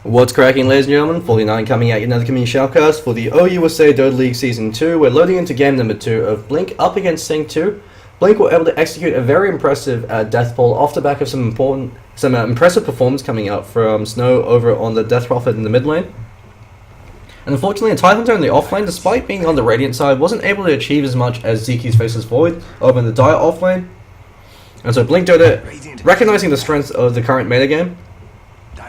What's cracking, ladies and gentlemen? 49 coming at you another community shoutcast for the OUSA Dota League Season 2. We're loading into game number 2 of Blink up against SINGTO. Blink were able to execute a very impressive death pull off the back of some impressive performance coming out from Snow over on the Death Prophet in the mid lane. And unfortunately, the Tidehunter in the off lane, despite being on the Radiant side, wasn't able to achieve as much as Zeki's Faceless Void over in the Dire off lane. And so Blink Dota, recognizing the strengths of the current metagame,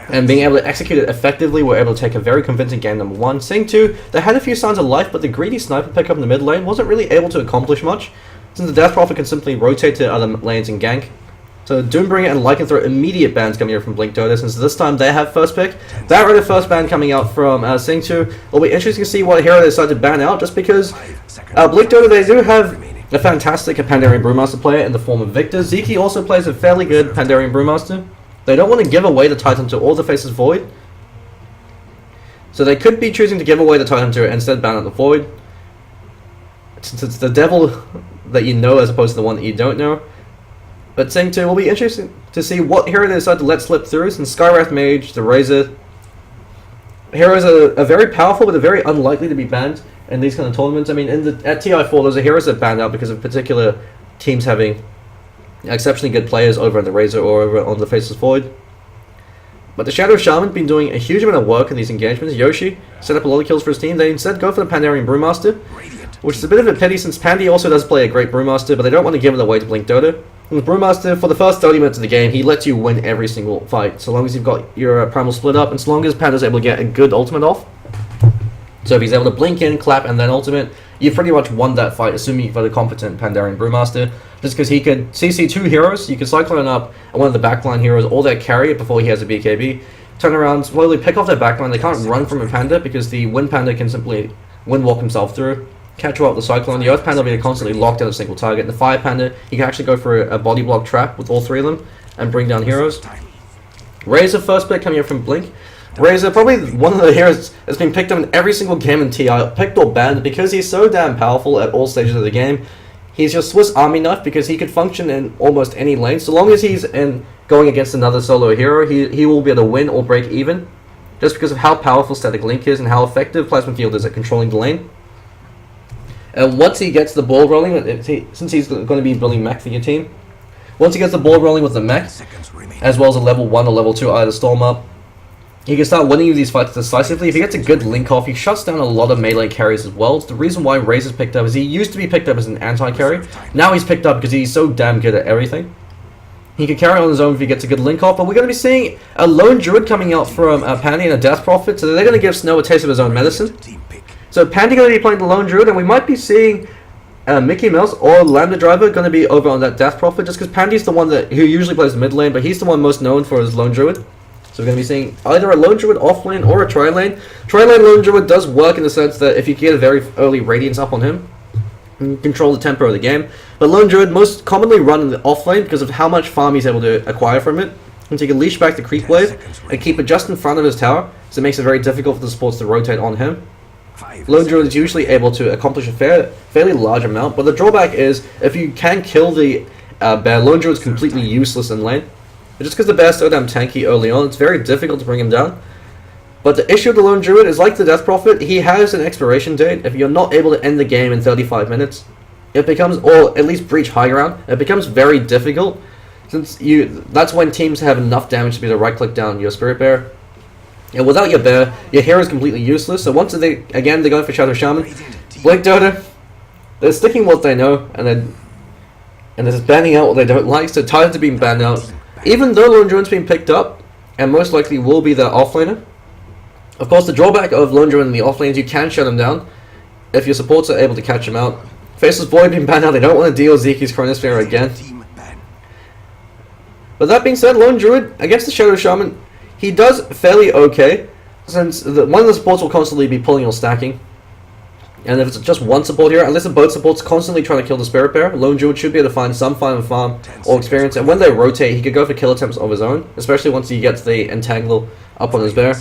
and being able to execute it effectively, were able to take a very convincing game number 1. SINGTO, they had a few signs of life, but the greedy sniper pickup in the mid lane wasn't really able to accomplish much, since the Death Prophet can simply rotate to other lanes and gank. So Doombringer and Lycanthrope immediate bans coming here from Blink Dota, since this time they have first pick. That right, first ban coming out from SINGTO. It'll be interesting to see what hero they decide to ban out, just because Blink Dota, they do have a fantastic Pandarian Brewmaster player in the form of Victor. Zeki also plays a fairly good Pandarian Brewmaster. They don't want to give away the Tidehunter or the Faceless Void, so they could be choosing to give away the Tidehunter and instead ban out the Void, since it's the devil that you know as opposed to the one that you don't know. But SINGTO, will be interesting to see what hero they decide to let slip through, since Skywrath Mage, the Razor, heroes are very powerful but are very unlikely to be banned in these kind of tournaments. I mean, at TI4, those are heroes that banned out because of particular teams having exceptionally good players over on the Razor or over on the Faceless Void. But the Shadow Shaman been doing a huge amount of work in these engagements. Yoshi set up a lot of kills for his team. They instead go for the Pandarian Brewmaster, which is a bit of a pity since Pandy also does play a great Brewmaster, but they don't want to give it away to Blink Dota. And with Brewmaster, for the first 30 minutes of the game, he lets you win every single fight, so long as you've got your Primal split up, and so long as Panda's able to get a good ultimate off. So if he's able to blink in, clap, and then ultimate, you've pretty much won that fight, assuming you've got a competent Pandarian Brewmaster. Just because he could CC 2 heroes, you could Cyclone up one of the backline heroes or their carry before he has a BKB, turn around, slowly pick off their backline. They can't run from a Panda because the Wind Panda can simply Wind Walk himself through, catch her up the Cyclone. The Earth Panda will be constantly locked at a single target. And the Fire Panda, he can actually go for a body block trap with all 3 of them and bring down heroes. Razor first pick coming up from Blink. Razor, probably one of the heroes that's been picked up in every single game in TI, picked or banned, because he's so damn powerful at all stages of the game. He's your Swiss Army knife because he could function in almost any lane. So long as he's going against another solo hero, he will be able to win or break even, just because of how powerful Static Link is and how effective Plasma Field is at controlling the lane. And once he gets the ball rolling, since he's going to be building mech for your team, once he gets the ball rolling with the mech, as well as a level 1 or level 2 either Storm up, he can start winning these fights decisively. If he gets a good link off, he shuts down a lot of melee carries as well. It's the reason why Razor's picked up is he used to be picked up as an anti-carry. Now he's picked up because he's so damn good at everything. He can carry on his own if he gets a good link off, but we're going to be seeing a lone Druid coming out from Pandy and a Death Prophet, so they're going to give Snow a taste of his own medicine. So Pandy going to be playing the lone Druid, and we might be seeing Mickey Mouse or Lambda Driver going to be over on that Death Prophet, just because Pandy's the one who usually plays the mid lane, but he's the one most known for his lone Druid. So we're going to be seeing either a lone Druid off lane or a tri-lane. Tri-lane lone Druid does work in the sense that if you get a very early Radiance up on him, you can control the tempo of the game. But lone Druid most commonly run in the off lane because of how much farm he's able to acquire from it. And so you can leash back the creep wave and keep it just in front of his tower, so it makes it very difficult for the supports to rotate on him. Lone Druid is usually able to accomplish a fairly large amount, but the drawback is if you can kill the bear, Lone Druid is completely useless in lane. Just because the bear's so damn tanky early on, it's very difficult to bring him down. But the issue with the Lone Druid is, like the Death Prophet, he has an expiration date. If you're not able to end the game in 35 minutes, it becomes, or at least breach high ground, it becomes very difficult, since that's when teams have enough damage to be able to right-click down your Spirit Bear. And without your bear, your hero is completely useless. So once they're going for Shadow Shaman, Blink Dota, they're sticking what they know, and they're just banning out what they don't like. So Tidehunter being banned out, even though Lone Druid's been picked up, and most likely will be their offlaner. Of course, the drawback of Lone Druid in the offlane is you can shut him down if your supports are able to catch him out. Faceless Void being banned out, they don't want to deal with Zeki's Chronosphere again. But that being said, Lone Druid, against the Shadow Shaman, he does fairly okay, since one of the supports will constantly be pulling or stacking. And if it's just one support here, unless the both supports constantly trying to kill the Spirit Bear, Lone Druid should be able to find some farm or experience. And when they rotate, he could go for kill attempts of his own, especially once he gets the Entangle up on his bear.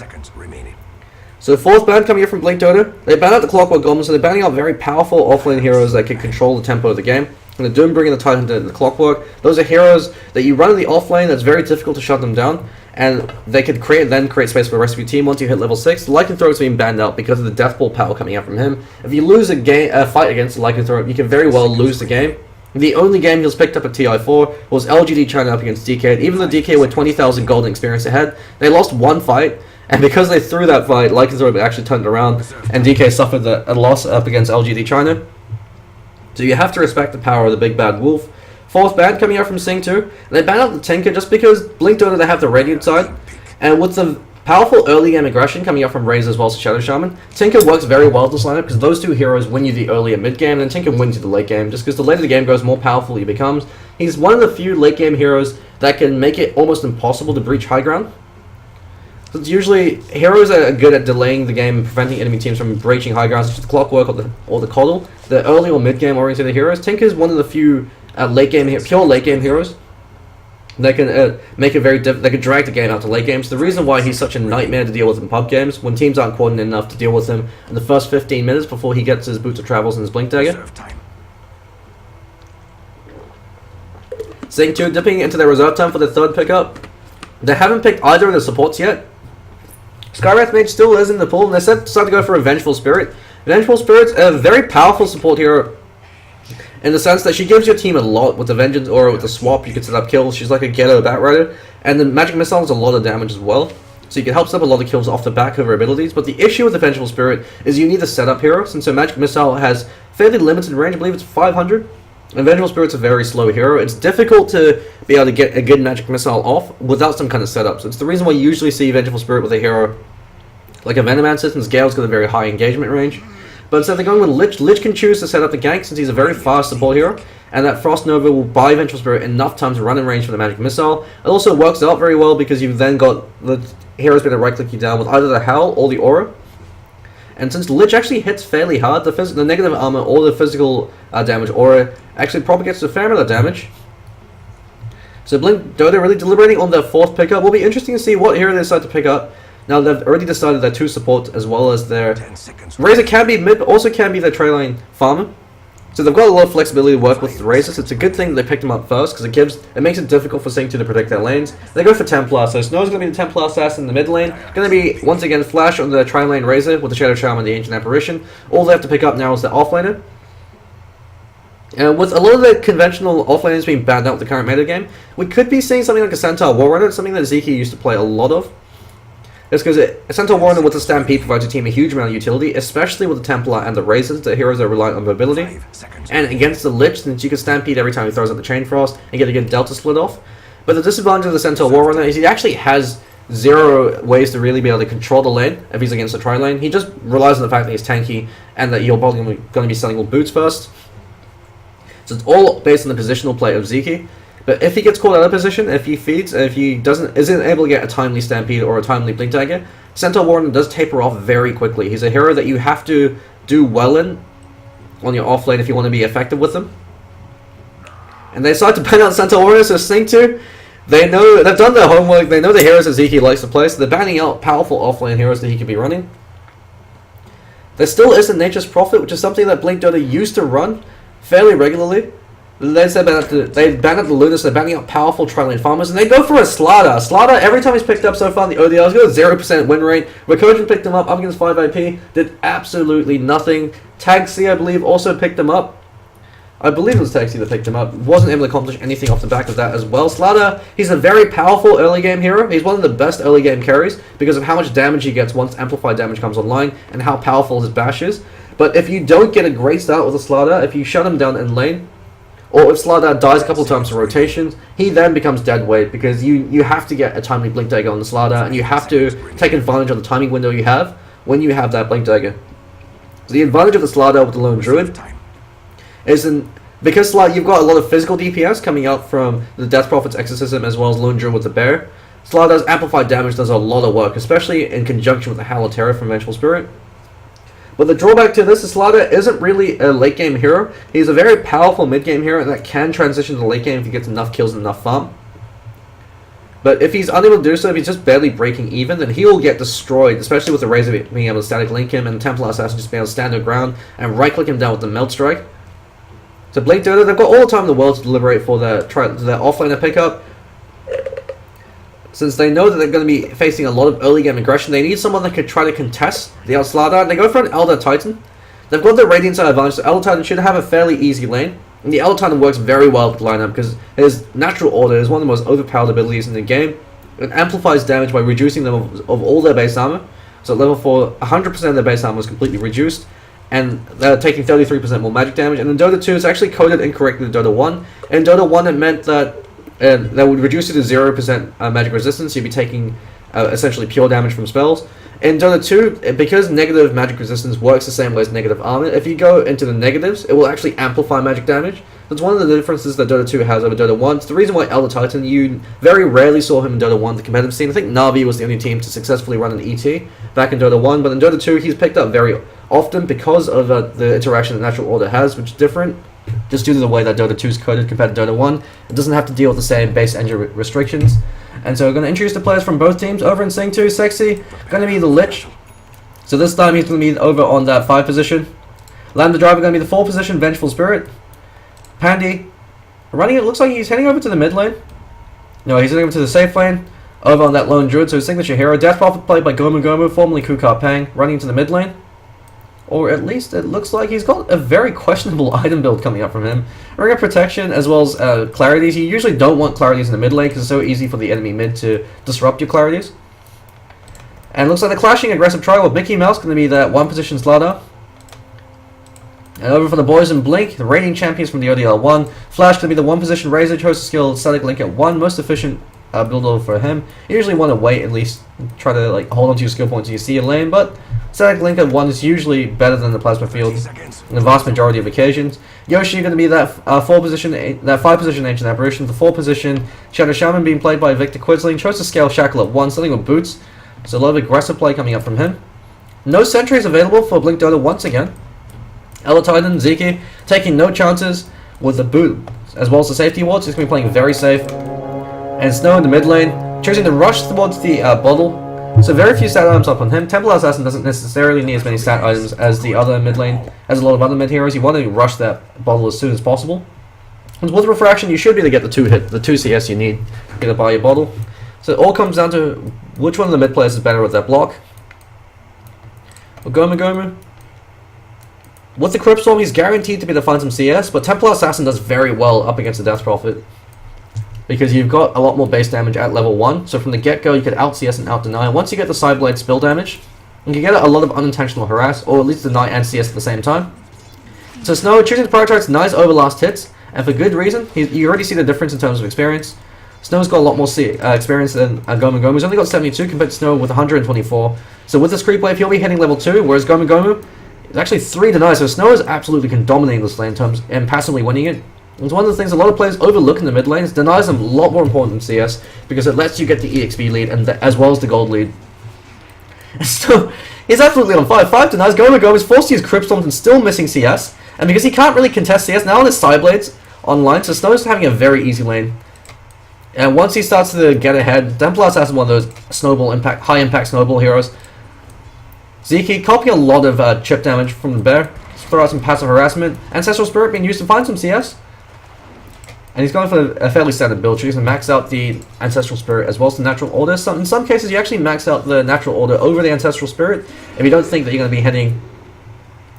So the 4th ban coming here from Blink Dota. They ban out the Clockwork Goblins, so they're banning out very powerful offlane heroes that can control the tempo of the game. and the Doom bringing the Titan to the Clockwork. Those are heroes that you run in the off lane that's very difficult to shut them down, and they could create space for the rest of your team once you hit level 6. The Lycanthrope is being banned out because of the Death Ball power coming out from him. If you lose a fight against the Lycanthrope, you can very well lose the game. The only game he's picked up at TI4 was LGD China up against DK. Even though DK with 20,000 golden experience ahead, they lost one fight, and because they threw that fight, Lycanthrope actually turned around, and DK suffered a loss up against LGD China. So you have to respect the power of the big bad wolf. Fourth ban coming out from SINGTO. They ban out the Tinker just because Blink Dota they have the Radiant side, and with the powerful early game aggression coming out from Razor as well as Shadow Shaman, Tinker works very well this lineup because those two heroes win you the early and mid game, and Tinker wins you the late game just because the later the game goes, more powerful he becomes. He's one of the few late game heroes that can make it almost impossible to breach high ground. So it's usually heroes that are good at delaying the game and preventing enemy teams from breaching high ground, such as the Clockwork or the Coddle. The early or mid game oriented heroes. Tinker is one of the few pure late game heroes that can make it very difficult. They can drag the game out to late games. The reason why he's such a nightmare to deal with in pub games, when teams aren't coordinated enough to deal with him in the first 15 minutes before he gets his Boots of Travels and his Blink Dagger. SINGTO dipping into their reserve time for the third pickup. They haven't picked either of the supports yet. Skywrath Mage still is in the pool, and they decided to go for a Vengeful Spirit. Vengeful Spirit's a very powerful support hero in the sense that she gives your team a lot with the Vengeance Aura, with the swap. You can set up kills. She's like a ghetto Batrider, and the Magic Missile does a lot of damage as well. So you can help set up a lot of kills off the back of her abilities. But the issue with the Vengeful Spirit is you need a setup hero, since her Magic Missile has fairly limited range. I believe it's 500. And Vengeful Spirit's a very slow hero. It's difficult to be able to get a good Magic Missile off without some kind of setup. So it's the reason why you usually see Vengeful Spirit with a hero like a Venomancer, since Gale's got a very high engagement range. But instead they're going with Lich. Lich can choose to set up the gank since he's a very fast support hero, and that Frost Nova will buy Vengeful Spirit enough time to run in range for the Magic Missile. It also works out very well because you've then got the hero's going to right click you down with either the Howl or the Aura. And since Lich actually hits fairly hard, the negative armor or the physical damage Aura actually propagates a fair amount of damage. So Blink Dota really deliberating on their fourth pickup. Will be interesting to see what hero they decide to pick up. Now they've already decided their two support as well as their Razor can be mid, but also can be their trade line farmer. So they've got a lot of flexibility to work with the Razors. It's a good thing that they picked them up first because it makes it difficult for SINGTO to predict their lanes. They go for Templar, so Snow's going to be the Templar assassin in the mid lane. Going to be once again Flash on the tri lane Razor with the Shadow Shaman and the Ancient Apparition. All they have to pick up now is the offlaner. And with a lot of the conventional offlaners being banned out with the current meta game, we could be seeing something like a Centaur Warrunner, something that Zeke used to play a lot of. That's because a Centaur Warrunner with the Stampede provides a team a huge amount of utility, especially with the Templar and the Razors, the heroes that rely on mobility. And against the Lich, since you can Stampede every time he throws out the Chain Frost and get a good Delta split off. But the disadvantage of the Centaur Warrunner is he actually has zero ways to really be able to control the lane if he's against the tri lane. He just relies on the fact that he's tanky and that you're probably going to be selling with boots first. So it's all based on the positional play of Zeke. But if he gets caught out of position, if he feeds, if he isn't able to get a timely Stampede or a timely Blink Dagger, Centaur Warrunner does taper off very quickly. He's a hero that you have to do well on your off lane if you want to be effective with them. And they decide to ban out Centaur Warrunner, so SINGTO, they've done their homework, they know the heroes that Zeke likes to play, so they're banning out powerful offlane heroes that he could be running. There still isn't Nature's Prophet, which is something that Blink Dota used to run fairly regularly. They ban out the Lunas, they're banning out powerful tri-lane farmers, and they go for a Slardar. Slardar, every time he's picked up so far in the ODLs, got a 0% win rate. Recursion picked him up against 5 IP, did absolutely nothing. Tagsy, I believe, also picked him up. I believe it was Tagsy that picked him up. Wasn't able to accomplish anything off the back of that as well. Slardar, he's a very powerful early game hero. He's one of the best early game carries because of how much damage he gets once amplified damage comes online and how powerful his bash is. But if you don't get a great start with a Slardar, if you shut him down in lane, or if Slardar dies a couple times in rotations, he then becomes dead weight because you have to get a timely Blink Dagger on the Slardar and you have to take advantage of the timing window you have when you have that Blink Dagger. So the advantage of the Slardar with the lone Druid is because you've got a lot of physical DPS coming out from the Death Prophet's Exorcism as well as lone Druid with the Bear. Slardar's amplified damage does a lot of work, especially in conjunction with the Howl of Terror from Vengeful Spirit. But the drawback to this is Slardar isn't really a late game hero. He's a very powerful mid game hero that can transition to the late game if he gets enough kills and enough farm. But if he's unable to do so, if he's just barely breaking even, then he will get destroyed, especially with the Razor being able to static link him and the Templar Assassin just being able to stand their ground and right click him down with the Melt Strike. So Blink Dota, they've got all the time in the world to deliberate for their offlaner pickup. Since they know that they're going to be facing a lot of early game aggression, they need someone that could try to contest the Slardar. They go for an Elder Titan. They've got the Radiant side advantage, so Elder Titan should have a fairly easy lane. And the Elder Titan works very well with the lineup because his natural order is one of the most overpowered abilities in the game. It amplifies damage by reducing them of all their base armor. So at level 4, 100% of their base armor is completely reduced. And they're taking 33% more magic damage. And in Dota 2, it's actually coded incorrectly in Dota 1. In Dota 1, it meant that that would reduce it to 0% magic resistance. You'd be taking essentially pure damage from spells. In Dota 2, because negative magic resistance works the same way as negative armor, if you go into the negatives, it will actually amplify magic damage. That's one of the differences that Dota 2 has over Dota 1. It's the reason why Elder Titan, you very rarely saw him in Dota 1, the competitive scene. I think Na'Vi was the only team to successfully run an ET back in Dota 1, but in Dota 2, he's picked up very often because of the interaction that Natural Order has, which is different just due to the way that Dota 2 is coded compared to Dota 1. It doesn't have to deal with the same base engine restrictions. And so we're going to introduce the players from both teams. Over in SINGTO, Sexy, going to be the Lich. So this time he's going to be over on that 5 position. Lambda Driver going to be the 4 position, Vengeful Spirit. Pandy, running it looks like he's heading over to the mid lane. No, he's heading over to the safe lane. Over on that lone Druid, so his signature hero. Death Prophet played by Gomu Gomu, formerly Kukar Pang, running into the mid lane. Or at least it looks like he's got a very questionable item build coming up from him. Ring of Protection as well as Clarities. You usually don't want Clarities in the mid lane because it's so easy for the enemy mid to disrupt your Clarities. And it looks like the clashing aggressive trio with Mickey Mouse going to be that 1 position Slardar. And over for the boys in Blink, the reigning champions from the ODL1. Flash going to be the 1 position Razor, chose to skill Static Link at 1, most efficient build over for him. You usually want to wait at least, try to like hold on to your skill points until you see a lane, but Static Link at 1 is usually better than the Plasma Field in the vast majority of occasions. Yoshi going to be that 5 position Ancient Apparition, the 4 position Shadow Shaman being played by Victor Quisling, chose to scale Shackle at 1, something with boots, so a lot of aggressive play coming up from him. No sentries available for Blink Dota once again. Elder Titan, Zeki, taking no chances with the boot as well as the safety wards. He's going to be playing very safe. And Snow in the mid lane, choosing to rush towards the bottle. So very few stat items up on him. Templar Assassin doesn't necessarily need as many stat items as the other mid lane, as a lot of other mid heroes. You want to rush that bottle as soon as possible. And with Refraction, you should be able to get the 2 CS you need to get buy your bottle. So it all comes down to which one of the mid players is better with that block. Gomu Gomu. With the Crypt Storm, he's guaranteed to be able to find some CS, but Templar Assassin does very well up against the Death Prophet. Because you've got a lot more base damage at level 1, so from the get-go you could out-CS and out-deny. Once you get the Sideblade spill damage, you can get a lot of unintentional harass, or at least deny and CS at the same time. So Snow, choosing to prioritize nice overlast hits, and for good reason. You already see the difference in terms of experience. Snow's got a lot more experience than Gomu Gomu. He's only got 72 compared to Snow with 124. So with this creep wave, he'll be hitting level 2, whereas Gomu Gomu is actually 3 denies. So Snow is absolutely dominating this lane in terms and passively winning it. It's one of the things a lot of players overlook in the mid lane. It denies them a lot more important than CS because it lets you get the EXP lead and as well as the gold lead. So he's absolutely on fire. 5 denies. Gomu Gomu is forced to use Crypt Storms and still missing CS. And because he can't really contest CS, now on his Sideblades online, so Snow's having a very easy lane. And once he starts to get ahead, Templar Assassin is one of those high impact snowball heroes. Zeki copying a lot of chip damage from the bear. Throw out some passive harassment. Ancestral Spirit being used to find some CS. And he's going for a fairly standard build. He's going to max out the Ancestral Spirit as well as the Natural Order. In some cases, you actually max out the Natural Order over the Ancestral Spirit if you don't think that you're going to be hitting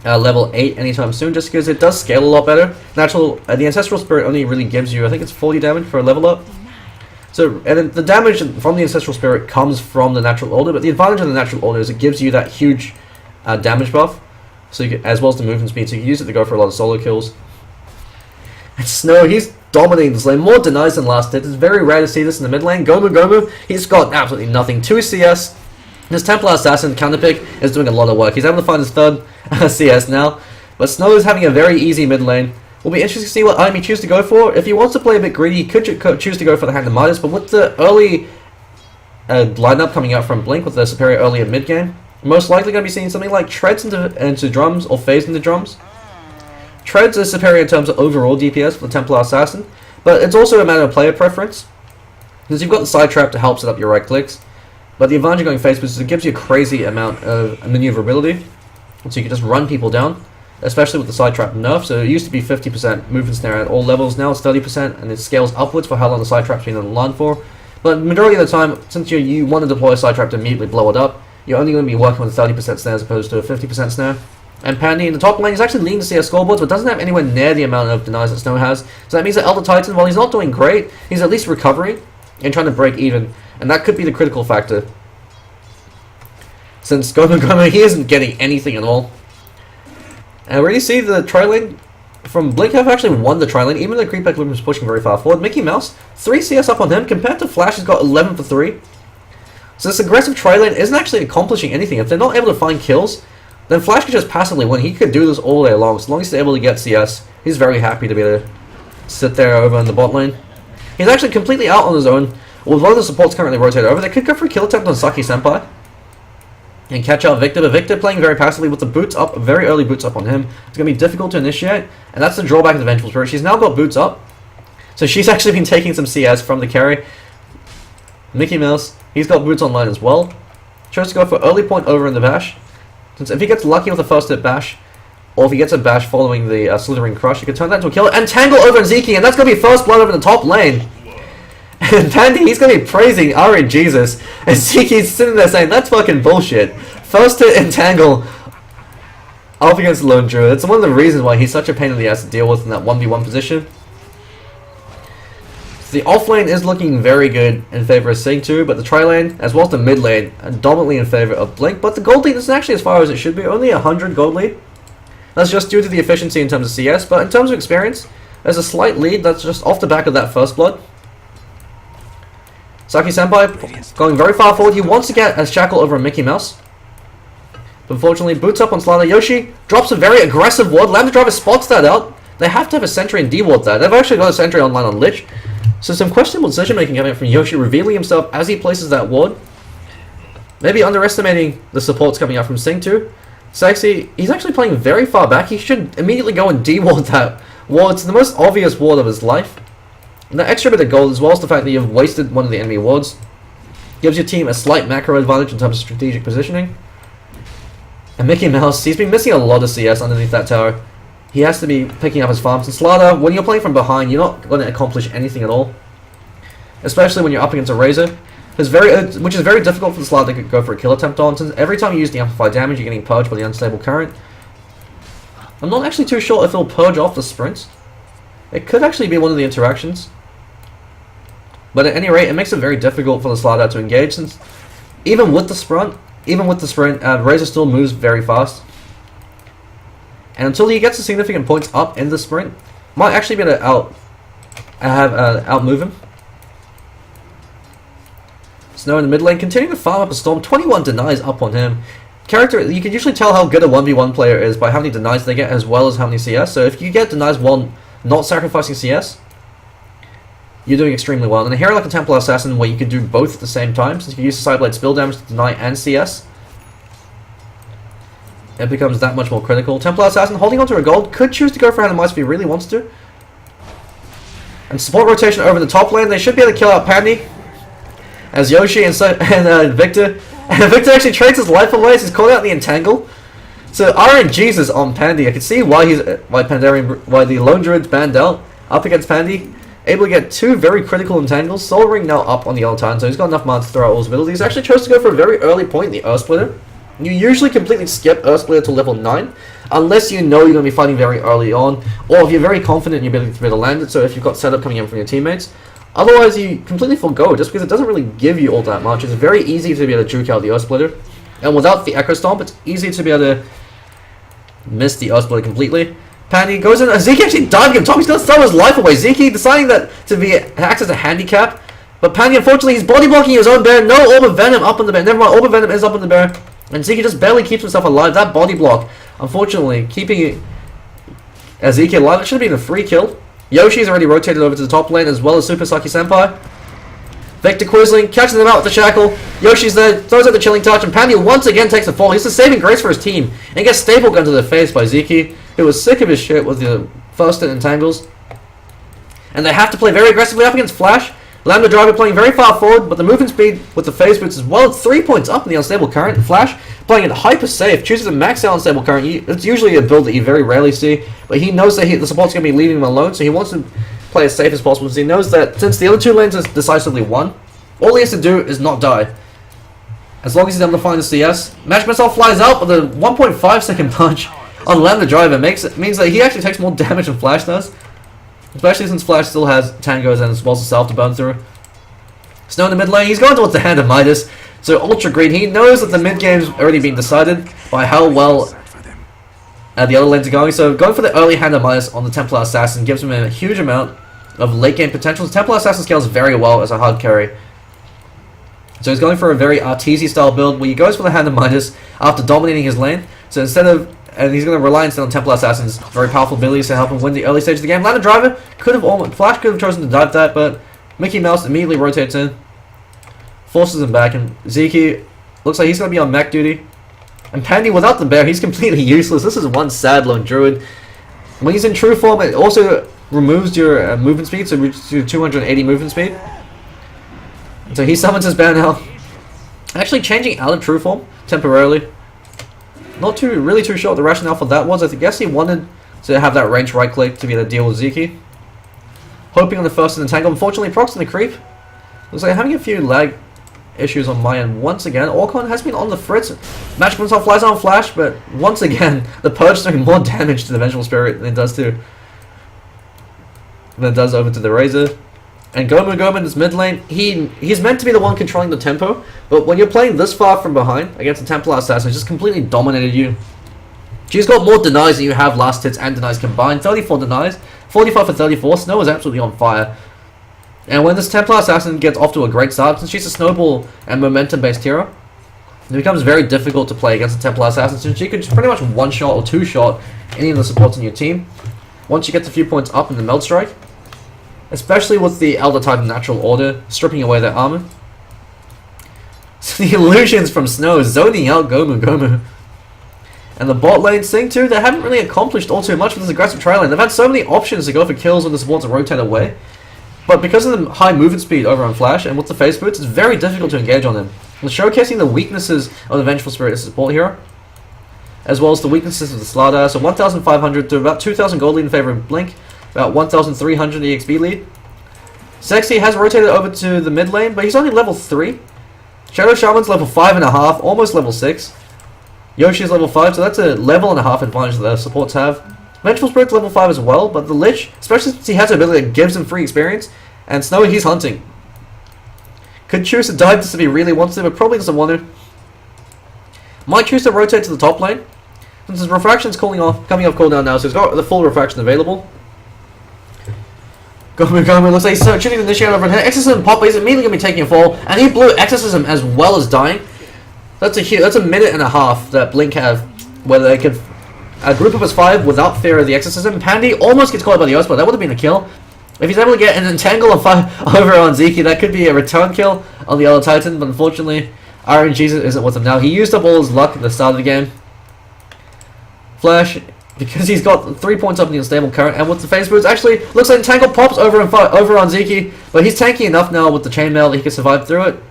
level 8 anytime soon, just because it does scale a lot better. The Ancestral Spirit only really gives you, I think it's 40 damage for a level up. So, and the damage from the Ancestral Spirit comes from the Natural Order, but the advantage of the Natural Order is it gives you that huge damage buff, so you can, as well as the movement speed, so you can use it to go for a lot of solo kills. And Snow, he's dominating this lane, more denies than last hit. It's very rare to see this in the mid lane. Gomu Gomu, he's got absolutely nothing. 2 CS. His Templar Assassin counterpick is doing a lot of work. He's able to find his 3rd CS now. But Snow is having a very easy mid lane. Will be interesting to see what item he chooses to go for. If he wants to play a bit greedy, he could choose to go for the Hand of Midas. But with the early lineup coming out from Blink with the superior early and mid game, most likely going to be seeing something like Treads into drums or Phase into drums. Treads is superior in terms of overall DPS for the Templar Assassin, but it's also a matter of player preference. Because you've got the side trap to help set up your right clicks, but the advantage of going Phase is it gives you a crazy amount of maneuverability, so you can just run people down. especially with the side trap nerf. So it used to be 50% movement snare at all levels, now it's 30%, and it scales upwards for how long the side trap's been on the line for. But majority of the time, since you want to deploy a side trap to immediately blow it up, you're only going to be working with 30% snare as opposed to a 50% snare. And Pandy in the top lane is actually leading the CS scoreboards, but doesn't have anywhere near the amount of denies that Snow has. So that means that Elder Titan, while he's not doing great, he's at least recovering and trying to break even. And that could be the critical factor. Since Goma, he isn't getting anything at all. And I already see the tri lane from Blink have actually won the tri lane, even though Creep Loom is pushing very far forward. Mickey Mouse, 3 CS up on him, compared to Flash, has got 11 for 3. So this aggressive tri lane isn't actually accomplishing anything. If they're not able to find kills, then Flash could just passively win. He could do this all day long. As long as he's able to get CS, he's very happy to be able to sit there over in the bot lane. He's actually completely out on his own. With one of the supports currently rotated over, they could go for a kill attempt on Saki Senpai and catch out Victor, but Victor playing very passively with the boots up, very early boots up on him. It's going to be difficult to initiate, and that's the drawback of the Vengeful Spirit. She's now got boots up, so she's actually been taking some CS from the carry. Mickey Mouse, he's got boots online as well. Chose to go for early point over in the bash. Since if he gets lucky with the first hit bash, or if he gets a bash following the Slithering Crush, he could turn that into a kill and tangle over Zeki, and that's going to be first blood over the top lane. And Pandy, he's going to be praising Ari Jesus, and Zeke's sitting there saying, that's fucking bullshit. First hit and tangle up against Lone Druid. It's one of the reasons why he's such a pain in the ass to deal with in that 1v1 position. So the off lane is looking very good in favor of SINGTO, but the tri lane, as well as the mid lane, are dominantly in favor of Blink. But the gold lead isn't actually as far as it should be, only 100 gold lead. That's just due to the efficiency in terms of CS, but in terms of experience, there's a slight lead that's just off the back of that first blood. Saki Senpai going very far forward. He wants to get a shackle over a Mickey Mouse. But unfortunately, boots up on Slardar. Yoshi drops a very aggressive ward. Lambda Driver spots that out. They have to have a sentry and deward that. They've actually got a sentry online on Lich. So some questionable decision making coming from Yoshi, revealing himself as he places that ward. Maybe underestimating the supports coming out from SINGTO. Sexy, he's actually playing very far back. He should immediately go and deward that ward. It's the most obvious ward of his life. And that extra bit of gold, as well as the fact that you've wasted one of the enemy wards, gives your team a slight macro advantage in terms of strategic positioning. And Mickey Mouse, he's been missing a lot of CS underneath that tower. He has to be picking up his farms. And Slardar, when you're playing from behind, you're not going to accomplish anything at all. Especially when you're up against a Razor, which is very difficult for the Slardar to go for a kill attempt on, since every time you use the amplified damage, you're getting purged by the unstable current. I'm not actually too sure if it'll purge off the sprints. It could actually be one of the interactions. But at any rate, it makes it very difficult for the Slardar to engage, since even with the sprint, Razor still moves very fast. And until he gets the significant points up in the sprint, might actually be able to outmove him. Snow in the mid lane, continuing to farm up a Storm. 21 denies up on him. Character, you can usually tell how good a 1v1 player is by how many denies they get, as well as how many CS. So if you get denies while not sacrificing CS, you're doing extremely well. And a hero like a Templar Assassin, where you can do both at the same time, since if you use the Sideblade spill damage to deny and CS, it becomes that much more critical. Templar Assassin holding onto a gold, could choose to go for Randomize if he really wants to. And support rotation over the top lane, they should be able to kill out Pandy. As Yoshi and Victor, and Victor actually trades his life away as he's caught out in the entangle. So RNG's is on Pandy. I can see why the Lone Druid's banned out up against Pandy. Able to get 2 very critical entangles. Soul Ring now up on the Loltangle, so he's got enough mana to throw out all his abilities. He's actually chose to go for a very early point in the Earth Splitter. You usually completely skip Earth Splitter to level 9, unless you know you're going to be fighting very early on, or if you're very confident in your ability to be able to land it, so if you've got setup coming in from your teammates. Otherwise, you completely forgo, just because it doesn't really give you all that much. It's very easy to be able to juke out the Earth Splitter, and without the Echo Stomp, it's easy to be able to miss the Earth Splitter completely. Pandy goes in, Zeke actually diving him top, he's going to throw his life away. Zeke deciding that acts as a handicap, but Pandy, unfortunately, he's body blocking his own bear. No Orb of Venom up on the bear. Never mind, Orb of Venom is up on the bear, and Zeke just barely keeps himself alive. That body block, unfortunately, keeping Ezekiel alive. It should have been a free kill. Yoshi's already rotated over to the top lane, as well as Super Saki Senpai. Victor Quisling catches him out with the shackle. Yoshi's there, throws out the chilling touch, and Pandy once again takes a fall. He's a saving grace for his team, and gets staple gun to the face by Zeke, who was sick of his shit with the first hit entangles. And they have to play very aggressively up against Flash. Lambda Driver playing very far forward, but the movement speed with the phase boots as well. 3 points up in the unstable current. Flash playing it hyper safe, chooses to max out unstable current. It's usually a build that you very rarely see, but he knows that the support's going to be leaving him alone, so he wants to play as safe as possible, because he knows that since the other 2 lanes is decisively won, all he has to do is not die. As long as he's able to find the CS. Magic Missile flies out with a 1.5 second punch on Lambda Driver. Means that he actually takes more damage than Flash does. Especially since Flash still has Tangos and Balls of Self to burn through. Snow in the mid lane, he's going towards the Hand of Midas. So Ultra Greed, he knows that the mid game's already been decided by how well the other lanes are going. So going for the early Hand of Midas on the Templar Assassin gives him a huge amount of late game potential. The Templar Assassin scales very well as a hard carry. So he's going for a very Arteezy style build where he goes for the Hand of Midas after dominating his lane. So instead of, and he's going to rely instead on Templar Assassin's very powerful abilities to help him win the early stage of the game. Lambda Driver Flash could have chosen to dive that, but Mickey Mouse immediately rotates in, forces him back, and Zeke looks like he's going to be on mech duty. And Pandy without the bear, he's completely useless. This is one sad lone Druid. When he's in true form, it also removes your movement speed, so reaches your 280 movement speed. And so he summons his bear now. Actually changing out of true form temporarily. Not really too sure what the rationale for that was. I guess he wanted to have that range right click to be able to deal with Zeke. Hoping on the first in the tangle. Unfortunately, procs in the creep. Looks like having a few lag issues on my end once again. Orcon has been on the fritz. Magic Missile flies on Flash, but once again, the Purge is doing more damage to the Vengeful Spirit than it does over to the Razor. And Goma in this mid lane, he's meant to be the one controlling the tempo, but when you're playing this far from behind against a Templar Assassin, he's just completely dominated you. She's got more denies than you have last hits and denies combined. 34 denies, 45 for 34. Snow is absolutely on fire. And when this Templar Assassin gets off to a great start, since she's a snowball and momentum based hero, it becomes very difficult to play against a Templar Assassin, since she could just pretty much one-shot or two-shot any of the supports in your team once she gets a few points up in the Meld Strike. Especially with the Elder Titan Natural Order stripping away their armor. So the illusions from Snow zoning out Gomu. And the bot lane SINGTO, they haven't really accomplished all too much with this aggressive trial lane. They've had so many options to go for kills when the supports rotate away. But because of the high movement speed over on Flash and with the face boots, it's very difficult to engage on them. And showcasing the weaknesses of the Vengeful Spirit as a support hero, as well as the weaknesses of the Slardar. So 1,500 to about 2,000 gold lead in favor of Blink. About 1,300 EXP lead. Sexy has rotated over to the mid lane, but he's only level 3. Shadow Shaman's level 5.5, almost level 6. Yoshi's level 5, so that's a level and a half advantage that the supports have. Vengeful Spirit's level 5 as well, but the Lich, especially since he has the ability that gives him free experience, and Snow, he's hunting. Could choose to dive this if he really wants to, but probably doesn't want to. Might choose to rotate to the top lane, since his Refraction's coming off cooldown now, so he's got the full Refraction available. Gomu looks like he's shooting the initiator over here. Exorcism pop, but he's immediately going to be taking a fall. And he blew Exorcism as well as dying. That's a minute and a half that Blink have where they could group up as 5 without fear of the Exorcism. Pandy almost gets caught by the Ospo. That would have been a kill. If he's able to get an entangle of 5 over on Zeke, that could be a return kill on the Yellow Titan. But unfortunately, Iron Jesus isn't with him now. He used up all his luck at the start of the game. Flash, because he's got 3 points up in the unstable current, and with the face boots, actually looks like Entangle pops over on Zeke, but he's tanky enough now with the chainmail that he can survive through it.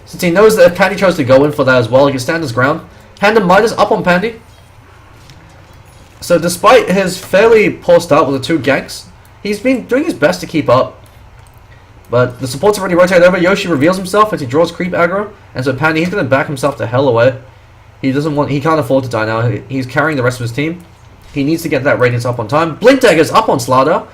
Since he knows that if Pandy chose to go in for that as well, he can stand his ground. Hand of Midas up on Pandy. So despite his fairly poor start with the 2 ganks, he's been doing his best to keep up. But the support's already rotated over. Yoshi reveals himself as he draws creep aggro, and so Pandy, he's going to back himself the hell away. He can't afford to die now. He's carrying the rest of his team. He needs to get that radiance up on time. Blink Dagger's up on Slardar.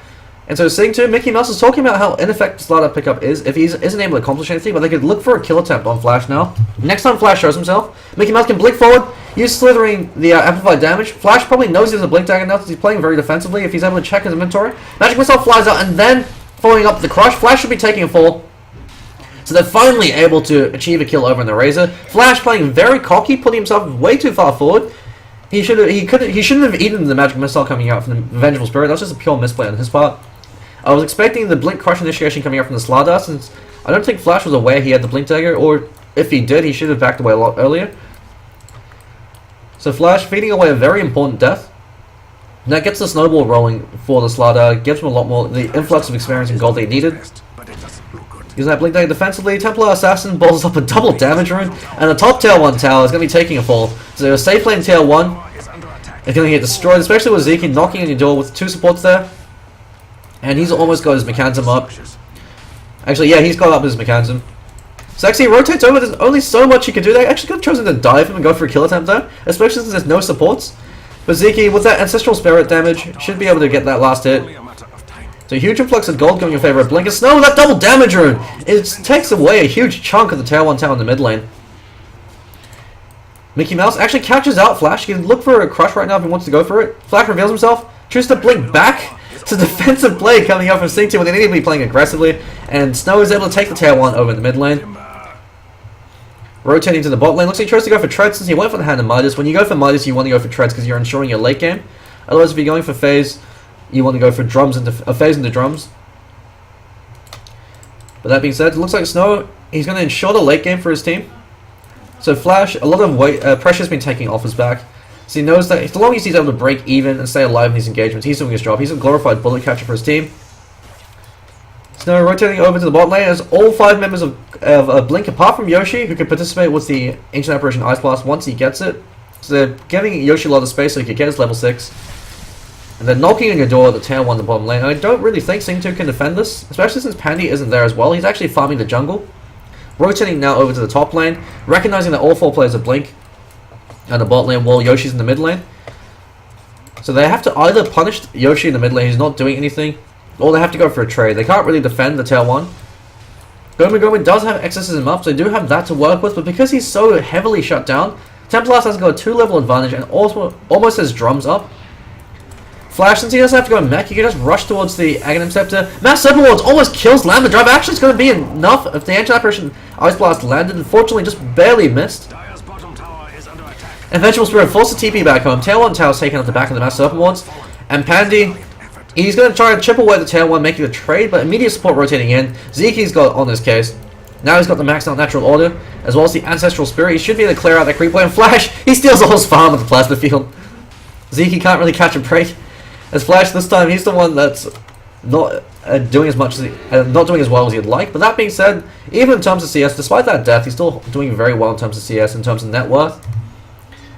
And so SINGTO, Mickey Mouse is talking about how ineffective Slardar pickup is if he isn't able to accomplish anything, but they could look for a kill attempt on Flash now. Next time Flash shows himself, Mickey Mouse can blink forward, use slithering the amplified damage. Flash probably knows he has a Blink Dagger now because he's playing very defensively if he's able to check his inventory. Magic Missile flies out, and then following up the crush, Flash should be taking a fall. So they're finally able to achieve a kill over in the Razor. Flash playing very cocky, putting himself way too far forward. He shouldn't have eaten the Magic Missile coming out from the Vengeful Spirit. That was just a pure misplay on his part. I was expecting the Blink Crush initiation coming out from the Slardar, since I don't think Flash was aware he had the Blink Dagger, or if he did, he should have backed away a lot earlier. So Flash feeding away a very important death. And that gets the snowball rolling for the Slardar, gives him a lot more, the influx of experience and gold they needed. Using that Blink Dagger defensively, Templar Assassin balls up a double damage rune, and the top tier 1 tower is going to be taking a fall. So a safe lane tier 1 is going to get destroyed, especially with Zeke knocking on your door with 2 supports there. And he's almost got his mechanism up. Actually, yeah, he's got up his mechanism. So actually, he rotates over, there's only so much he can do there. Actually, could have chosen to dive him and go for a kill attempt there, especially since there's no supports. But Zeke, with that Ancestral Spirit damage, should be able to get that last hit. So a huge influx of gold going in favor of Blink. And Snow with that double damage rune! It takes away a huge chunk of the tier 1 tower in the mid lane. Mickey Mouse actually catches out Flash. He can look for a crush right now if he wants to go for it. Flash reveals himself, chooses to blink back. It's a defensive play coming out from SINGTO when they need to be playing aggressively. And Snow is able to take the tier 1 over in the mid lane. Rotating to the bot lane. Looks like he chose to go for treads since he went for the hand of Midas. When you go for Midas, you want to go for treads because you're ensuring your late game. Otherwise, if you're going for phase, you want to go for drums into phase into drums. But that being said, it looks like Snow, he's going to ensure the late game for his team. So Flash, a lot of weight, pressure's been taking off his back. So he knows that as long as he's able to break even and stay alive in these engagements, he's doing his job. He's a glorified bullet catcher for his team. Snow rotating over to the bot lane as all 5 members of Blink, apart from Yoshi, who can participate with the Ancient Apparition Ice Blast once he gets it. So they're giving Yoshi a lot of space so he can get his level 6. And they're knocking on your door at the tier 1 in the bottom lane. And I don't really think SINGTO can defend this, especially since Pandy isn't there as well. He's actually farming the jungle. Rotating now over to the top lane, recognizing that all 4 players are Blink and the bot lane while Yoshi's in the mid lane. So they have to either punish Yoshi in the mid lane, who's not doing anything, or they have to go for a trade. They can't really defend the tier 1. Gomu does have exorcism up, so they do have that to work with, but because he's so heavily shut down, Templar has got a 2-level advantage and also almost has drums up. Flash, since he doesn't have to go mech, he can just rush towards the Aghanim Scepter. Mass Serpent Wards almost kills Lambda Drive. Actually, it's going to be enough if the Ancient Apparition Ice Blast landed. Unfortunately, just barely missed. And Vengeful Spirit forces the TP back home. Tier 1 tower's taken out the back of the Mass Serpent Wards. And Pandy, he's going to try and chip away the tier 1, making the trade, but immediate support rotating in. Zeke's got on this case. Now he's got the maxed out Natural Order, as well as the Ancestral Spirit. He should be able to clear out that creep wave. And Flash, he steals all his farm at the plasma field. Zeke can't really catch a break. As Flash this time, he's the one that's not doing as much as not doing as well as he'd like. But that being said, even in terms of CS, despite that death, he's still doing very well in terms of CS, in terms of net worth.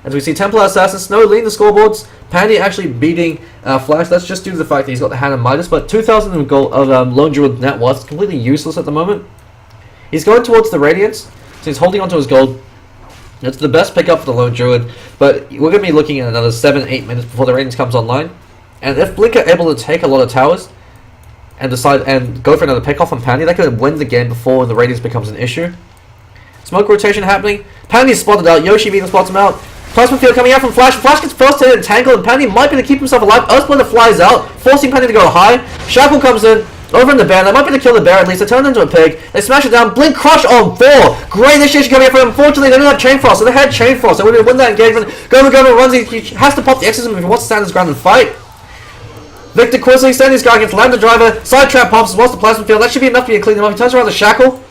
As we see Templar Assassin, Snow leading the scoreboards, Pandy actually beating Flash. That's just due to the fact that he's got the hand of Midas, but 2,000 of gold of Lone Druid net worth is completely useless at the moment. He's going towards the Radiance, so he's holding onto his gold. It's the best pickup for the Lone Druid, but we're going to be looking at another 7-8 minutes before the Radiance comes online. And if Blink are able to take a lot of towers and decide and go for another pickoff on Pandy, they could win the game before the Radiance becomes an issue. Smoke rotation happening. Pandy's spotted out. Yoshi even spots him out. Plasma field coming out from Flash. Flash gets first hit and Tangle, and Pandy might be able to keep himself alive. Earthsplitter flies out, forcing Pandy to go high. Shackle comes in. Over in the bear. They might be able to kill the bear at least. They turn into a pig. They smash it down. Blink Crush on 4. Great initiation coming up for him. Unfortunately, they don't have Chain Frost, so they had Chain Frost. They would win that engagement. Gomu runs. He has to pop the exorcism if he wants to stand his ground and fight. Victor quickly standing his guy against Lambda Driver. Side trap pops as well as the plasma field. That should be enough to clean him up. He turns around the Shackle.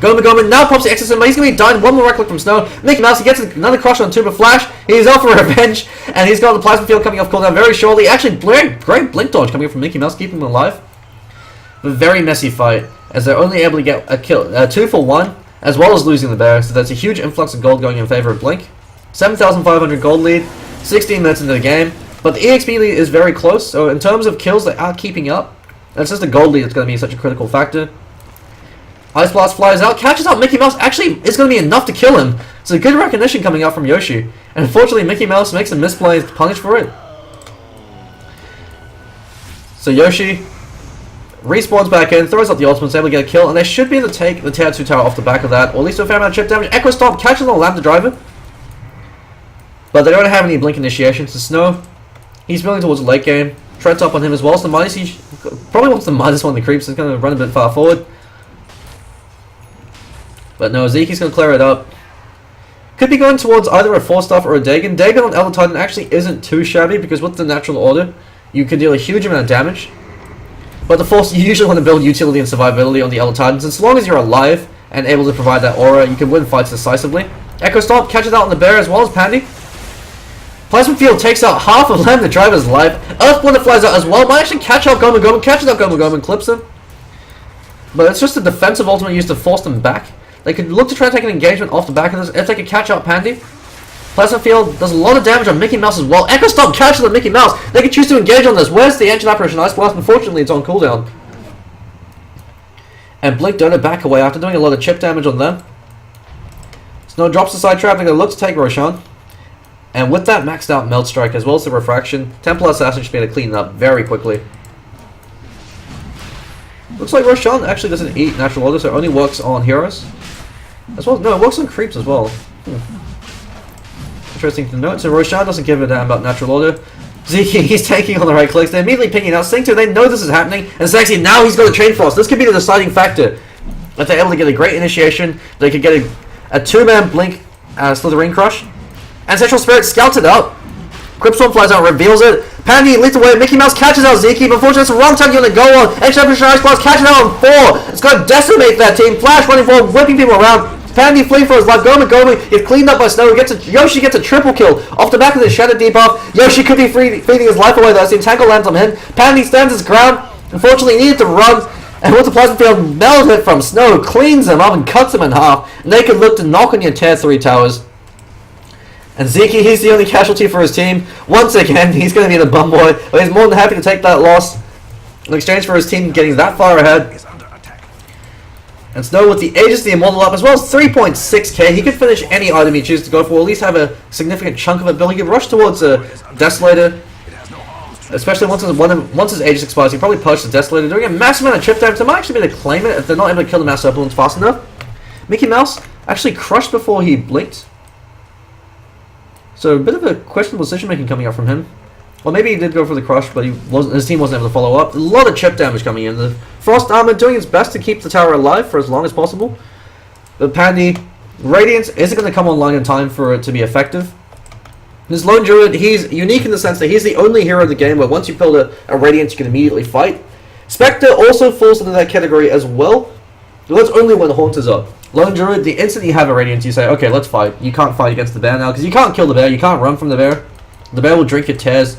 Gomu now pops the exorcism, but he's going to be dying. One more right click from Snow. Mickey Mouse, he gets another crush on 2, but Flash, he's out for revenge, and he's got the plasma field coming off cooldown very shortly. Actually, great blink dodge coming up from Mickey Mouse, keeping him alive. A very messy fight, as they're only able to get a kill, 2 for 1, as well as losing the bear, so that's a huge influx of gold going in favor of Blink. 7,500 gold lead, 16 minutes into the game, but the EXP lead is very close, so in terms of kills, they are keeping up. It's just the gold lead that's going to be such a critical factor. Ice Blast flies out, catches out Mickey Mouse. Actually, it's going to be enough to kill him. So good recognition coming out from Yoshi. And unfortunately, Mickey Mouse makes a misplay to punish for it. So Yoshi respawns back in, throws out the ultimate, is able to get a kill, and they should be able to take the tier 2 tower off the back of that, or at least a fair amount of chip damage. Echo Stomp catches on the Lambda Driver. But they don't have any Blink initiations to Snow. He's building towards the late game. Treads up on him as well. So the Midas, he probably wants the Midas one of the creeps, so he's going to run a bit far forward. But no, Zeke's going to clear it up. Could be going towards either a 4-staff or a Dagon. Dagon on Elder Titan actually isn't too shabby, because with the Natural Order, you can deal a huge amount of damage. But the Force, you usually want to build utility and survivability on the Elder Titans. As long as you're alive and able to provide that aura, you can win fights decisively. Echo Stomp catches out on the bear as well as Pandy. Plasma Field takes out half of Lambda Driver's life. Earthblunder flies out as well. Might actually catch out Gomu, catches out Gomu and clips him. But it's just a defensive ultimate used to force them back. They could look to try to take an engagement off the back of this if they could catch out Pandy. Pleasant Field does a lot of damage on Mickey Mouse as well. Echo Stomp catches on Mickey Mouse. They could choose to engage on this. Where's the Ancient Apparition Ice Blast? Unfortunately, it's on cooldown. And Blink don't back away after doing a lot of chip damage on them. Snow drops the side trap. They're going to look to take Roshan. And with that maxed out Melt Strike as well as the Refraction, Templar Assassin should be able to clean it up very quickly. Looks like Roshan actually doesn't eat natural order, so it only works on heroes. As well, no, it works on creeps as well. Interesting to note. So Roshan doesn't give a damn about natural order. Zeke, he's taking on the right clicks. They're immediately picking out SINGTO. They know this is happening. And Sexy, now he's got a Chain Frost. This could be the deciding factor. If they're able to get a great initiation, they could get a two-man Blink Slithering Crush. And Central Spirit scouts it out. Cryptstorm flies out, reveals it. Pandy leads away. Mickey Mouse catches out Zeke. But unfortunately, it's the wrong time to go on. Extra Ice Blast catches out on 4. It's going to decimate that team. Flash running forward, whipping people around. Pandy fleeing for his life. Gomi is cleaned up by Snow. Yoshi gets a triple kill off the back of the Shadow debuff. Yoshi could be feeding his life away though. As the Entangle lands on him. Pandy stands his ground. Unfortunately, he needed to run. And with the Plasma Field melted it from Snow, cleans him up and cuts him in half. And they could look to knock on your Tier 3 towers. And Zeke, he's the only casualty for his team. Once again, he's going to be the bum boy. But he's more than happy to take that loss in exchange for his team getting that far ahead. And Snow with the Aegis, the Immortal up, as well as 3.6k. He could finish any item he chooses to go for, or at least have a significant chunk of it built. He could rush towards a Desolator. Especially once his Aegis expires, he probably purchase the Desolator, doing a massive amount of chip damage. They might actually be able to claim it if they're not able to kill the Mass Opulence fast enough. Mickey Mouse actually crushed before he blinked. So a bit of a questionable decision making coming out from him. Well, maybe he did go for the crush, but his team wasn't able to follow up. A lot of chip damage coming in. The Frost Armor doing its best to keep the tower alive for as long as possible. But Pandy, Radiance isn't going to come online in time for it to be effective. This Lone Druid, he's unique in the sense that he's the only hero in the game where once you build a Radiance, you can immediately fight. Spectre also falls into that category as well. But that's only when Haunt is up. Lone Druid, the instant you have a Radiance, you say, okay, let's fight. You can't fight against the bear now, because you can't kill the bear, you can't run from the bear. The bear will drink your tears,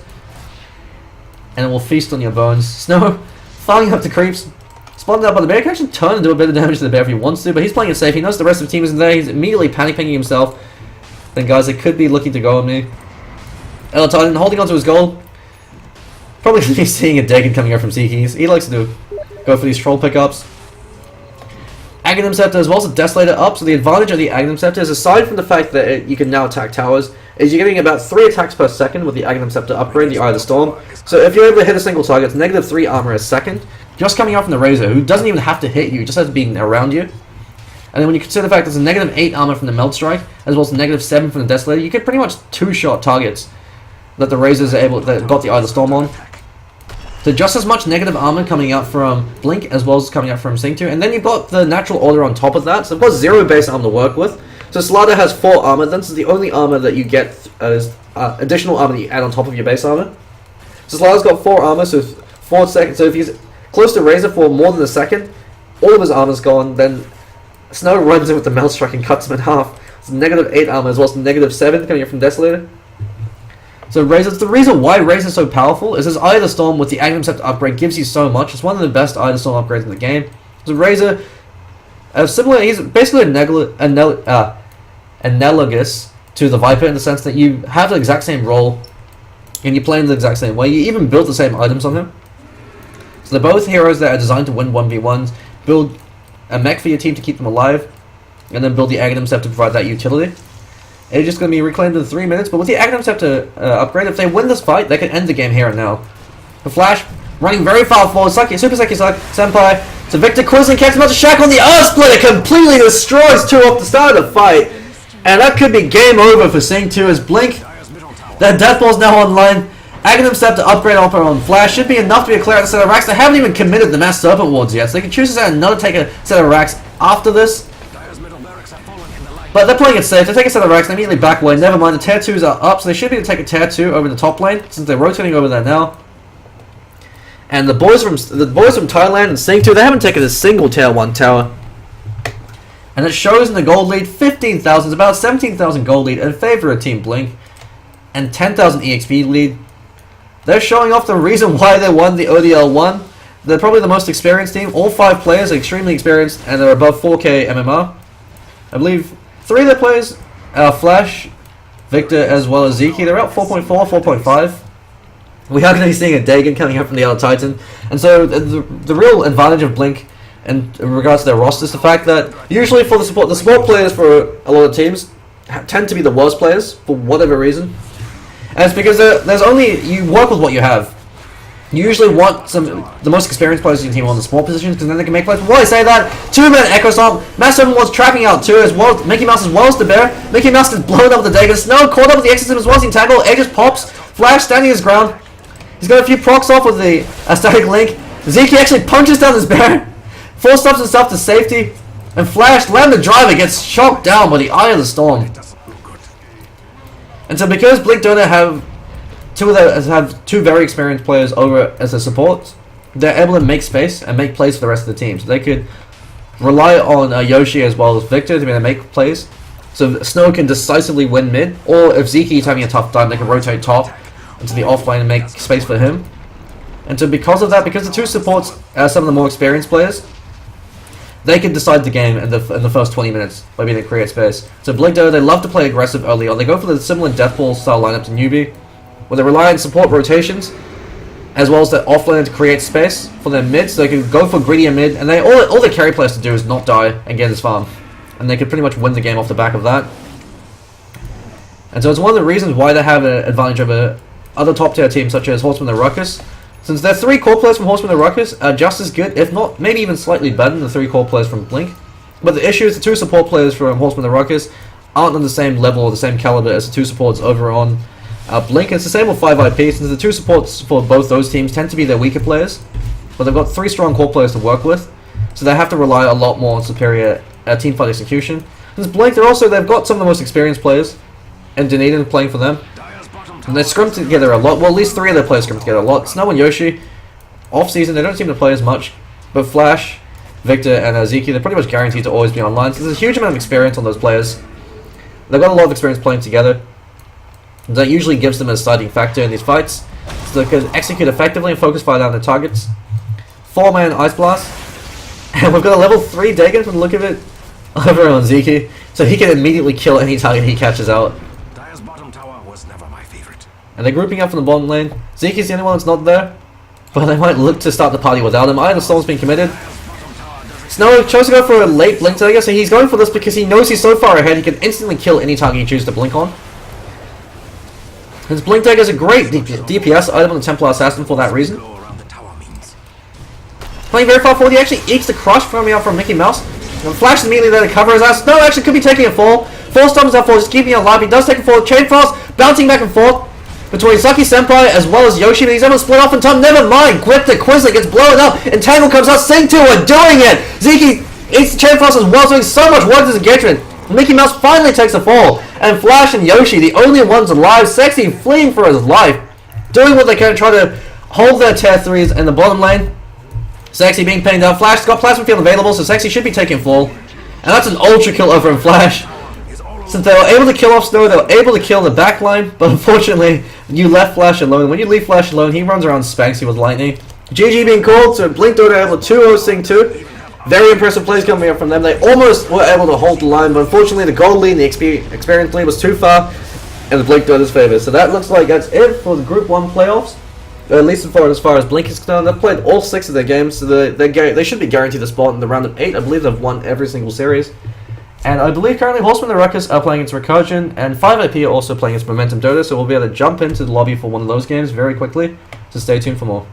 and it will feast on your bones. Snow, firing up the creeps, spotted out by the bear, can actually turn and do a bit of damage to the bear if he wants to, but he's playing it safe. He knows the rest of the team isn't there, he's immediately panic pinging himself. Then guys, they could be looking to go on me. Loltangle holding onto his goal. Probably going to be seeing a Dagon coming out from Seekies. He likes to go for these troll pickups. Aghanim Scepter as well as a Desolator up, so the advantage of the Aghanim Scepter is, aside from the fact that you can now attack towers, is you're getting about 3 attacks per second with the Aghanim Scepter upgrade, the Eye of the Storm. So if you're able to hit a single target, it's -3 armor a second. Just coming out from the Razor, who doesn't even have to hit you, just has to be around you. And then when you consider the fact there's a -8 armor from the Meld Strike, as well as a -7 from the Desolator, you get pretty much 2-shot targets that the Razors are able, that got the Eye of the Storm on. So just as much negative armor coming out from Blink as well as coming out from SINGTO, and then you've got the natural order on top of that, so they've got 0 base armor to work with. So Slardar has 4 armor, this is the only armor that you get as additional armor that you add on top of your base armor. So Slardar's got 4 armor, so 4 seconds, so if he's close to Razor for more than a second, all of his armor's gone, then Snow runs in with the Meld Strike and cuts him in half. It's -8 armor as well as -7 coming in from Desolator. So Razor, the reason why Razor's so powerful is his Eye of the Storm with the Aghanim Scepter upgrade gives you so much. It's one of the best Eye of the Storm upgrades in the game. So Razor, similar, he's basically analogous to the Viper in the sense that you have the exact same role and you play in the exact same way. You even build the same items on him. So they're both heroes that are designed to win 1v1s, build a mech for your team to keep them alive, and then build the Aghanim Scepter to provide that utility. It's just going to be reclaimed in 3 minutes, but with the Aghanim Scepter upgrade, if they win this fight, they can end the game here and now. The Flash, running very far forward, Super Seki Senpai, to Victor Quisling, catches him out to Shack on the Earth Splitter, completely destroys 2 off the start of the fight. And that could be game over for SINGTO as Blink, their Death Ball's now online. Aghanim Scepter upgrade on Flash should be enough to be a clear out the set of racks. They haven't even committed the Mass Serpent Wards yet, so they can choose to set another take a set of racks after this. But they're playing it safe. They take a set of racks, they immediately back away. Never mind, the Tier 2s are up, so they should be able to take a Tier 2 over the top lane, since they're rotating over there now. And the boys from Thailand and SINGTO, they haven't taken a single Tier 1 tower. And it shows in the gold lead, 15,000, about 17,000 gold lead in favor of Team Blink, and 10,000 EXP lead. They're showing off the reason why they won the ODL1. They're probably the most experienced team. All 5 players are extremely experienced, and they're above 4k MMR. I believe 3 of their players are Flash, Victor, as well as Zeke. They're about 4.4, 4.5. We are going to be seeing a Dagon coming up from the other Titan. And so the real advantage of Blink in regards to their roster is the fact that usually for the support players for a lot of teams tend to be the worst players for whatever reason. And it's because there's only, you work with what you have. You usually want the most experienced players in your team on the support positions because then they can make plays. But while I say that, 2-man Echo Stomp, Mass 7 was trapping out too, as well. Mickey Mouse as well as the bear. Mickey Mouse is blown up with the Dagon. Snow caught up with the Exorcism as well as Entangle. Aegis pops. Flash standing his ground. He's got a few procs off with the Static Link. Zeke actually punches down his bear. 4 stops himself to safety. And Flash, Lamb the Driver, gets shocked down by the Eye of the Storm. And so because Blink don't have two very experienced players over as their supports, they're able to make space and make plays for the rest of the team. So they could rely on Yoshi as well as Victor to be able to make plays. So Snow can decisively win mid, or if Zeke is having a tough time, they can rotate top into the offlane and make space for him. And so because of that, because the 2 supports are some of the more experienced players, they can decide the game in the first 20 minutes by being able to create space. So Blink Dota, they love to play aggressive early on. They go for the similar Deathball style lineup to Newbie, where they rely on support rotations, as well as the offlane to create space for their mid, so they can go for greedier mid, and all the carry players to do is not die and get his farm. And they could pretty much win the game off the back of that. And so it's one of the reasons why they have an advantage over other top tier teams such as Horseman of the Ruckus. Since their 3 core players from Horseman of the Ruckus are just as good, if not maybe even slightly better than the 3 core players from Blink. But the issue is the 2 support players from Horseman of the Ruckus aren't on the same level or the same caliber as the 2 supports over on Blink. It's the same with 5IP, since the 2 supports for both those teams tend to be their weaker players, but they've got 3 strong core players to work with, so they have to rely a lot more on superior teamfight execution. Since Blink, they've got some of the most experienced players, and Dunedin playing for them, and they scrum together a lot. Well, at least 3 of their players scrum together a lot. Snow and Yoshi, off season, they don't seem to play as much, but Flash, Victor, and Zeke, they're pretty much guaranteed to always be online, so there's a huge amount of experience on those players. They've got a lot of experience playing together. That usually gives them a deciding factor in these fights, so they can execute effectively and focus fire down their targets. 4-man Ice Blast, and we've got a level 3 Dagon from the look of it over on Zeke, so he can immediately kill any target he catches out. And they're grouping up from the bottom lane. Zeke is the only one that's not there, but they might look to start the party without him. Eye of the Storm's been committed. Snow chose to go for a late Blink Dagger, so he's going for this because he knows he's so far ahead he can instantly kill any target he chooses to blink on. His Blink Dagger is a great DPS item on the Templar Assassin for that reason. Playing very far forward, he actually ekes the crush from out from Mickey Mouse. And flashes immediately there to cover his ass. Snow actually could be taking a fall. 4 stumbles up for just keeping it alive. He does take a fall. Chain Frost bouncing back and forth between Saki Senpai as well as Yoshi, but he's able to split off in time. Never mind, Grip the Quizlet gets blown up. Entangle comes out, SINGTO are doing it! Zeke eats the Chain Frost as well, doing so much work as engagement. Mickey Mouse finally takes a fall, and Flash and Yoshi, the only ones alive, Sexy fleeing for his life, doing what they can to try to hold their tier 3s in the bottom lane. Sexy being pinned down. Flash's got Plasma Field available, so Sexy should be taking fall. And that's an ultra kill over in Flash. Since they were able to kill off Snow, they were able to kill the backline, but unfortunately, you left Flash alone. When you leave Flash alone, he runs around Spanksy with lightning. GG being called, so Blink Dota able to 2-0 SINGTO. Very impressive plays coming up from them. They almost were able to hold the line, but unfortunately the gold lead and the experience lead was too far in the Blink Dota's favor. So that looks like that's it for the Group 1 playoffs. At least as far as Blink is concerned. They've played all 6 of their games, so they should be guaranteed a spot in the round of 8. I believe they've won every single series. And I believe currently Horseman of the Ruckus are playing against Recursion, and 5IP are also playing against Momentum Dota, so we'll be able to jump into the lobby for one of those games very quickly, so stay tuned for more.